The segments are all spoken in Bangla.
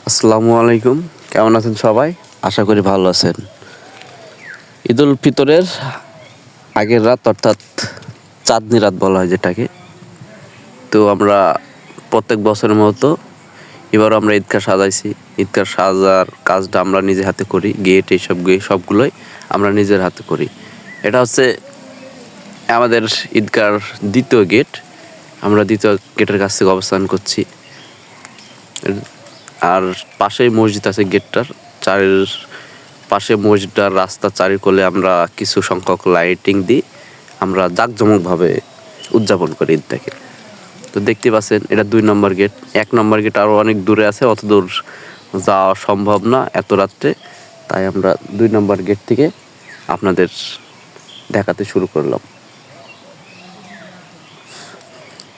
আসসালামু আলাইকুম, কেমন আছেন সবাই? আশা করি ভালো আছেন। ঈদুল ফিতরের আগের রাত অর্থাৎ চাঁদনি রাত বলা হয় যেটাকে, তো আমরা প্রত্যেক বছরের মতো এবারও আমরা ঈদগাহ সাজাইছি। ঈদগাহ সাজার কাজটা আমরা নিজে হাতে করি, গেট এইসব সবগুলোই আমরা নিজের হাতে করি। এটা হচ্ছে আমাদের ঈদগাহর দ্বিতীয় গেট। আমরা দ্বিতীয় গেটের কাছ থেকে অবস্থান করছি, আর পাশেই মসজিদ আছে। গেটটার চার পাশে মসজিদটার রাস্তা চারিকোলে আমরা কিছু সংখ্যক লাইটিং দিই, আমরা জাঁকজমকভাবে উদযাপন করি ঈদটাকে। তো দেখতে পাচ্ছেন এটা 2 নম্বর গেট। 1 নম্বর গেট আরও অনেক দূরে আছে, অত দূর যাওয়া সম্ভব না এত রাত্রে, তাই আমরা 2 নম্বর গেট থেকে আপনাদের দেখাতে শুরু করলাম।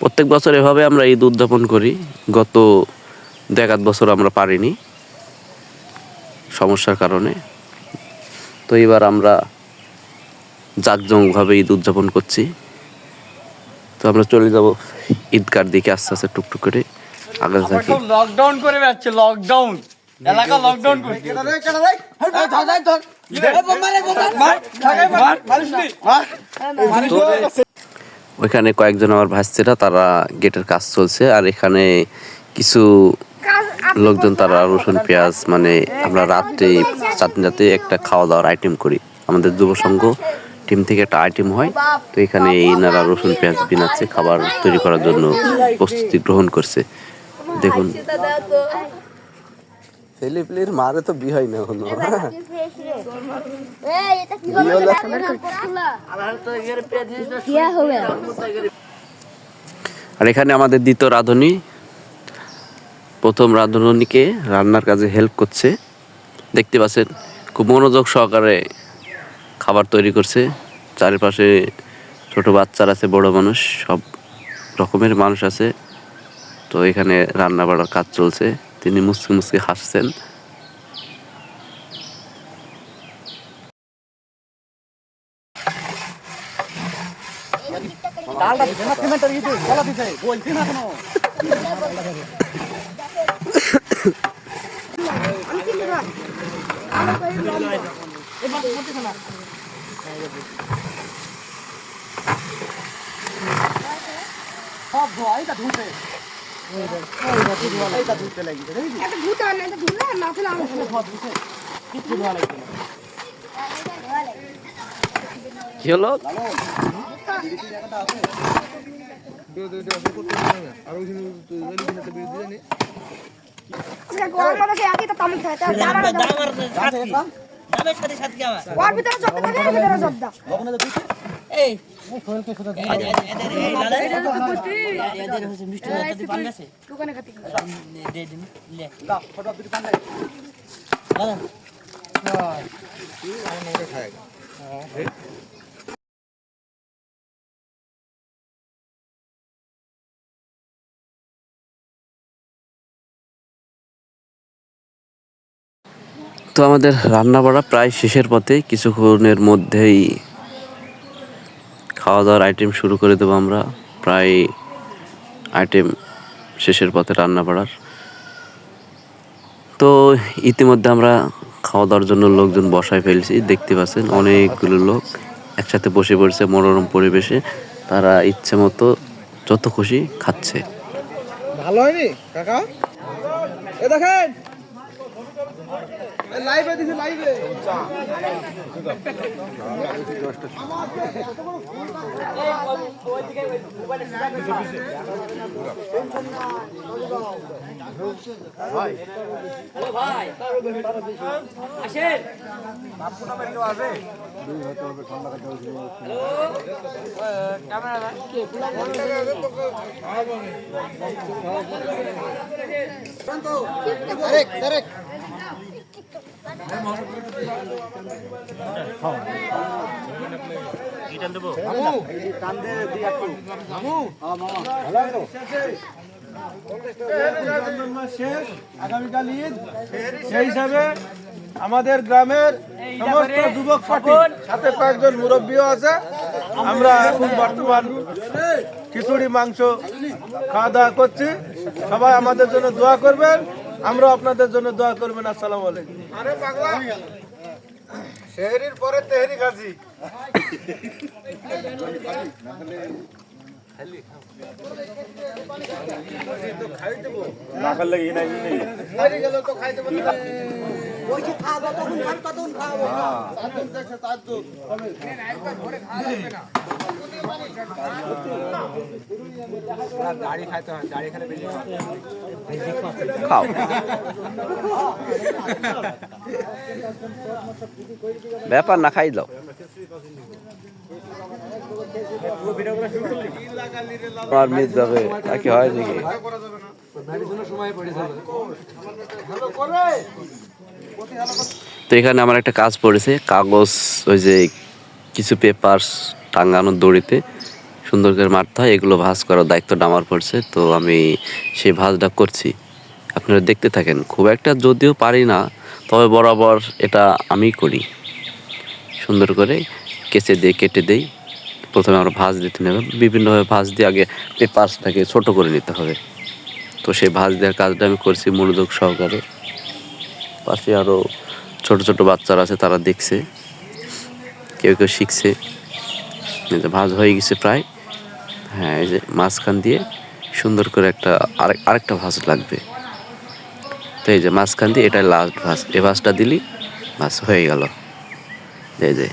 প্রত্যেক বছর এভাবে আমরা ঈদ উদযাপন করি। গত 1 বছর আমরা পারিনি সমস্যার কারণে, তো এবার আমরা জাঁকজমকভাবে ঈদ উদযাপন করছি। তো আমরা চলে যাব ঈদগার দিকে আস্তে আস্তে টুকটুক করে আগে থাকি। লকডাউন করে যাচ্ছে, লকডাউন এলাকা লকডাউন করছে। ওইখানে কয়েকজন আমার ভাইস্তিরা তারা গেটের কাজ চলছে, আর এখানে কিছু লোকজন তারা রসুন পেঁয়াজ মানে আমরা রাত্রে চাঁদনিতে একটা খাওয়া দাওয়ার আইটেম করি। আমাদের যুব সংঘ টিম থেকে একটা আইটেম হয়, তো এখানে এনারা রসুন পেঁয়াজ বিনাচ্ছে খাবার তৈরি করার জন্য প্রস্তুতি গ্রহণ করছে। দেখুন ছেলেপিলের মারে তো বিয়ে হয় না এখনো। আর এখানে আমাদের দ্বিতীয় রাঁধুনি প্রথম রাঁধুনিকে রান্নার কাজে হেল্প করছে। দেখতে পাচ্ছেন খুব মনোযোগ সহকারে খাবার তৈরি করছে। চারিপাশে ছোট বাচ্চারা আছে, বড় মানুষ, সব রকমের মানুষ আছে। তো এখানে রান্না বাড়ার কাজ চলছে, তিনি মুসকে মুসকে হাসছেন। কি হলো? তো আমাদের রান্না বাড়া প্রায় শেষের পথে, কিছুক্ষণের মধ্যেই খাওয়া দাওয়ার আইটেম শুরু করে দেবো আমরা। প্রায় আইটেম শেষের পথে রান্না বাড়ার। তো ইতিমধ্যে আমরা খাওয়া দাওয়ার জন্য লোকজন বসায় ফেলছি। দেখতে পাচ্ছেন অনেকগুলো লোক একসাথে বসে পড়ছে মনোরম পরিবেশে, তারা ইচ্ছে মতো যত খুশি খাচ্ছে। ভালো হয়নি কাকা? এ দেখেন লাইভে দিছি, লাইভে আগামীকাল ঈদ, সেই হিসাবে আমাদের গ্রামের সমস্ত যুবক পার্টি সাথে কয়েকজন মুরব্বীও আছে। আমরা এখন বর্তমান খিচুড়ি মাংস খাওয়া দাওয়া করছি। সবাই আমাদের জন্য দোয়া করবেন। আমরা আপনাদের জন্য দোয়া করবেন। আসসালামু আলাইকুম। আরে পাগলা, শেহরির পরে তেহরি খাসি। খাও। ব্যাপার না, খাই দাও। আমার মিস যাবে নাকি হয় নাকি? তো এখানে আমার একটা কাজ পড়েছে, কাগজ ওই যে কিছু পেপার টাঙানোর দড়িতে সুন্দর করে মারতে হয়, এগুলো ভাঁজ করার দায়িত্বটা আমার পড়ছে। তো আমি সেই ভাঁজটা করছি, আপনারা দেখতে থাকেন। খুব একটা যদিও পারি না, তবে বরাবর এটা আমি করি। সুন্দর করে কেচে দিয়ে কেটে দেই। প্রথমে আমরা ভাঁজ দিতে নেব, বিভিন্নভাবে ভাঁজ দিয়ে আগে পেপারসটাকে ছোট করে নিতে হবে। তো সেই ভাঁজ দেওয়ার কাজটা আমি করছি মনোযোগ সহকারে। পাশে আরও ছোট ছোট বাচ্চারা আছে, তারা দেখছে, কেউ কেউ শিখছে। ভাঁজ হয়ে গেছে প্রায়। হ্যাঁ, এই যে মাঝখান দিয়ে সুন্দর করে আরেকটা ভাঁজ লাগবে। তো এই যে মাঝখান দিয়ে এটাই লাস্ট ভাঁজ, এই ভাঁজটা দিলি ভাঁজ হয়ে গেল। এই যে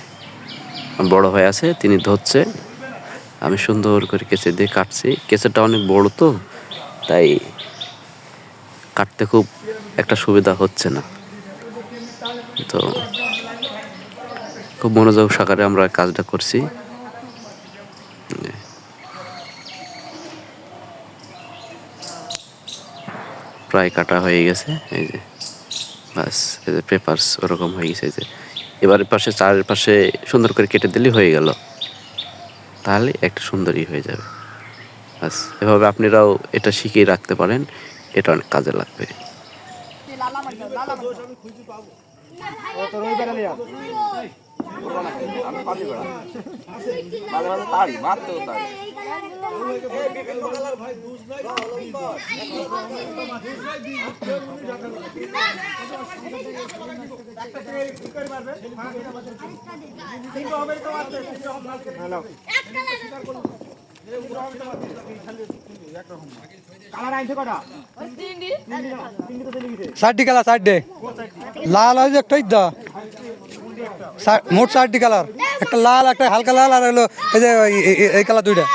বড় ভাই আছে, তিনি ধরছে, আমি সুন্দর করে কেচে দিয়ে কাটছি। কেচেটা অনেক বড়, তো তাই কাটতে খুব একটা সুবিধা হচ্ছে না। তো খুব মনোযোগ সহকারে আমরা কাজটা করছি। প্রায় কাটা হয়ে গেছে। এই যে বাস, এই যে পেপারস ওরকম হয়ে গেছে। এই যে এবার পাশে চারের পাশে সুন্দর করে কেটে দিলেই হয়ে গেল, তাহলে একটা সুন্দরই হয়ে যাবে। বাস, এভাবে আপনারাও এটা শিখিয়ে রাখতে পারেন, এটা অনেক কাজে লাগবে। চারটি কালার, চারটে লাল আছে একটাই দা, মোট চারটি কালার, একটা লাল, একটা হালকা লাল, আর হলো এই যে এই কালার দুইটা।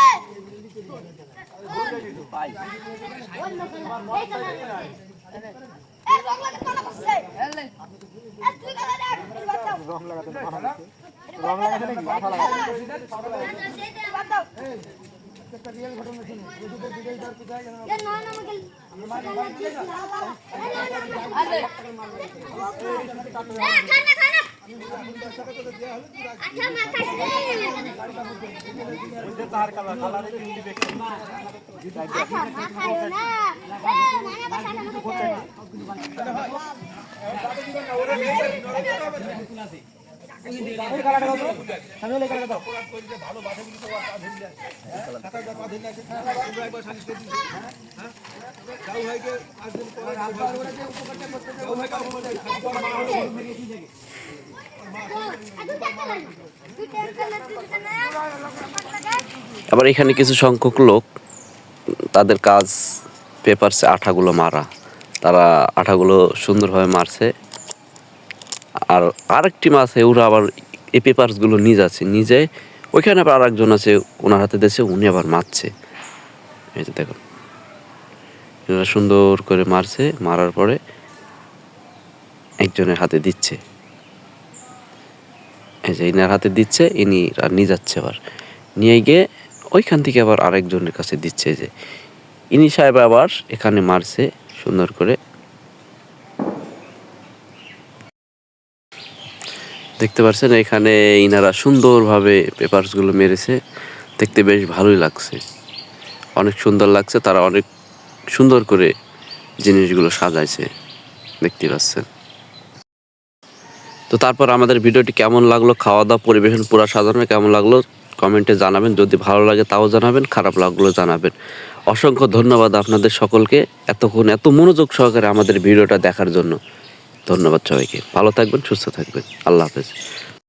আবার এখানে কিছু সংখ্যক লোক, তাদের কাজ পেপারসে আঠাগুলো মারা, তারা আঠাগুলো সুন্দরভাবে মারছে। আর আরেকটি মাছ, ওরা আবার এই পেপারসগুলো নিয়ে যাচ্ছে, নিজে ওইখানে আবার আরেকজন আছে, ওনার হাতে দিয়েছে, উনি আবার মারছে। এই যে দেখুন, এরা সুন্দর করে মারছে, মারার পরে একজনের হাতে দিচ্ছে। এই যে ইনার হাতে দিচ্ছে, ইনি আর নিয়ে যাচ্ছে, আবার নিয়ে গিয়ে ওইখান থেকে আবার আরেকজনের কাছে দিচ্ছে। যে ইনি সাহেব আবার এখানে মারছে সুন্দর করে, দেখতে পাচ্ছেন। এখানে ইনারা সুন্দরভাবে পেপারসগুলো মেরেছে, দেখতে বেশ ভালোই লাগছে, অনেক সুন্দর লাগছে। তারা অনেক সুন্দর করে জিনিসগুলো সাজাইছে, দেখতে পাচ্ছেন। তো তারপর আমাদের ভিডিওটি কেমন লাগলো, খাওয়া দাওয়া পরিবেশন পুরা সাজানো কেমন লাগলো কমেন্টে জানাবেন। যদি ভালো লাগে তাও জানাবেন, খারাপ লাগলেও জানাবেন। অসংখ্য ধন্যবাদ আপনাদের সকলকে এতক্ষণ এত মনোযোগ সহকারে আমাদের ভিডিওটা দেখার জন্য। ধন্যবাদ সবাইকে। ভালো থাকবেন, সুস্থ থাকবেন। আল্লাহ হাফেজ।